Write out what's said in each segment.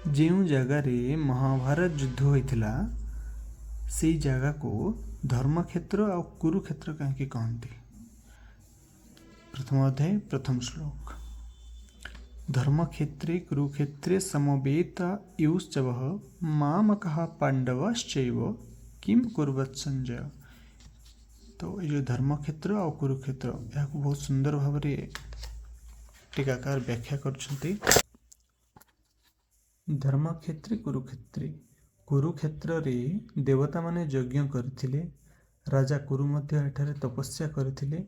ଯେଉଁ ଜାଗାରେ ମହାଭାରତ ଯୁଦ୍ଧ ହୋଇଥିଲା ସେଇ ଜାଗାକୁ ଧର୍ମକ୍ଷେତ୍ର ଆଉ କୁରୁକ୍ଷେତ୍ର କାହିଁକି କହନ୍ତି? ପ୍ରଥମ ଅଧ୍ୟାୟ ପ୍ରଥମ ଶ୍ଲୋକ। ଧର୍ମକ୍ଷେତ୍ରେ କୁରୁକ୍ଷେତ୍ରେ ସମବେତ ୟୁଶ୍ଚବଃ ମାମକଃ ପାଣ୍ଡବଶ୍ଚୈବ କିମ୍ କୁର୍ବତ୍ ସଞ୍ଜୟ। ତ ଏ ଯେଉଁ ଧର୍ମକ୍ଷେତ୍ର ଆଉ କୁରୁକ୍ଷେତ୍ର ଏହାକୁ ବହୁତ ସୁନ୍ଦର ଭାବରେ ଟିକାକାର ବ୍ୟାଖ୍ୟା କରିଛନ୍ତି। ଧର୍ମକ୍ଷେତ୍ରେ କୁରୁକ୍ଷେତ୍ରରେ ଦେବତାମାନେ ଯଜ୍ଞ କରିଥିଲେ। ରାଜା କୁରୁ ମଧ୍ୟ ଏଠାରେ ତପସ୍ୟା କରିଥିଲେ।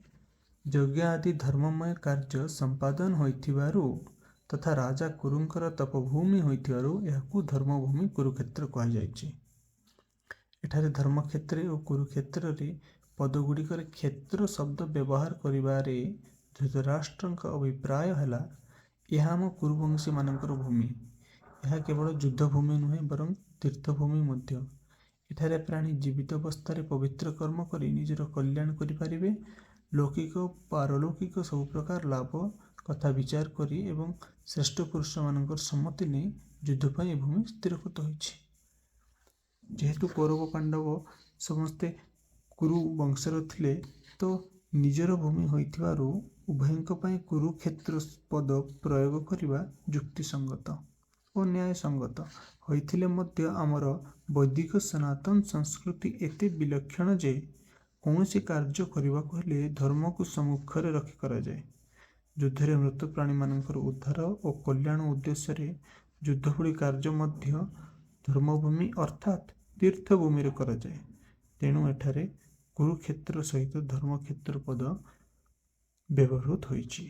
ଯଜ୍ଞ ଆଦି ଧର୍ମମୟ କାର୍ଯ୍ୟ ସମ୍ପାଦନ ହୋଇଥିବାରୁ ତଥା ରାଜା କୁରୁଙ୍କର ତପଭୂମି ହୋଇଥିବାରୁ ଏହାକୁ ଧର୍ମଭୂମି କୁରୁକ୍ଷେତ୍ର କୁହାଯାଇଛି। ଏଠାରେ ଧର୍ମକ୍ଷେତ୍ର ଓ କୁରୁକ୍ଷେତ୍ରରେ ପଦଗୁଡ଼ିକରେ କ୍ଷେତ୍ର ଶବ୍ଦ ବ୍ୟବହାର କରିବାରେ ଧୃତରାଷ୍ଟ୍ରଙ୍କ ଅଭିପ୍ରାୟ ହେଲା ଏହା ଆମ କୁରୁବଂଶୀମାନଙ୍କର ଭୂମି। ଏହା କେବଳ ଯୁଦ୍ଧଭୂମି ନୁହେଁ ବରଂ ତୀର୍ଥଭୂମି ମଧ୍ୟ। ଏଠାରେ ପ୍ରାଣୀ ଜୀବିତ ଅବସ୍ଥାରେ ପବିତ୍ର କର୍ମ କରି ନିଜର କଲ୍ୟାଣ କରିପାରିବେ। ଲୌକିକ ଓ ପାରଲୌକିକ ସବୁ ପ୍ରକାର ଲାଭ କଥା ବିଚାର କରି ଏବଂ ଶ୍ରେଷ୍ଠ ପୁରୁଷମାନଙ୍କର ସମ୍ମତି ନେଇ ଯୁଦ୍ଧ ପାଇଁ ଏ ଭୂମି ସ୍ଥିରକୃତ ହୋଇଛି। ଯେହେତୁ କୌରବ ପାଣ୍ଡବ ସମସ୍ତେ କୁରୁ ବଂଶର ଥିଲେ ତ ନିଜର ଭୂମି ହୋଇଥିବାରୁ ଉଭୟଙ୍କ ପାଇଁ କୁରୁକ୍ଷେତ୍ର ପଦ ପ୍ରୟୋଗ କରିବା ଯୁକ୍ତିସଙ୍ଗତ ଓ ନ୍ୟାୟସଙ୍ଗତ ହୋଇଥିଲେ ମଧ୍ୟ ଆମର ବୈଦିକ ସନାତନ ସଂସ୍କୃତି ଏତେ ବିଲକ୍ଷଣ ଯେ କୌଣସି କାର୍ଯ୍ୟ କରିବାକୁ ହେଲେ ଧର୍ମକୁ ସମ୍ମୁଖରେ ରଖି କରାଯାଏ। ଯୁଦ୍ଧରେ ମୃତ ପ୍ରାଣୀମାନଙ୍କର ଉଦ୍ଧାର ଓ କଲ୍ୟାଣ ଉଦ୍ଦେଶ୍ୟରେ ଯୁଦ୍ଧ ଭଳି କାର୍ଯ୍ୟ ମଧ୍ୟ ଧର୍ମଭୂମି ଅର୍ଥାତ୍ ତୀର୍ଥଭୂମିରେ କରାଯାଏ। ତେଣୁ ଏଠାରେ କୁରୁକ୍ଷେତ୍ର ସହିତ ଧର୍ମକ୍ଷେତ୍ର ପଦ ବ୍ୟବହୃତ ହୋଇଛି।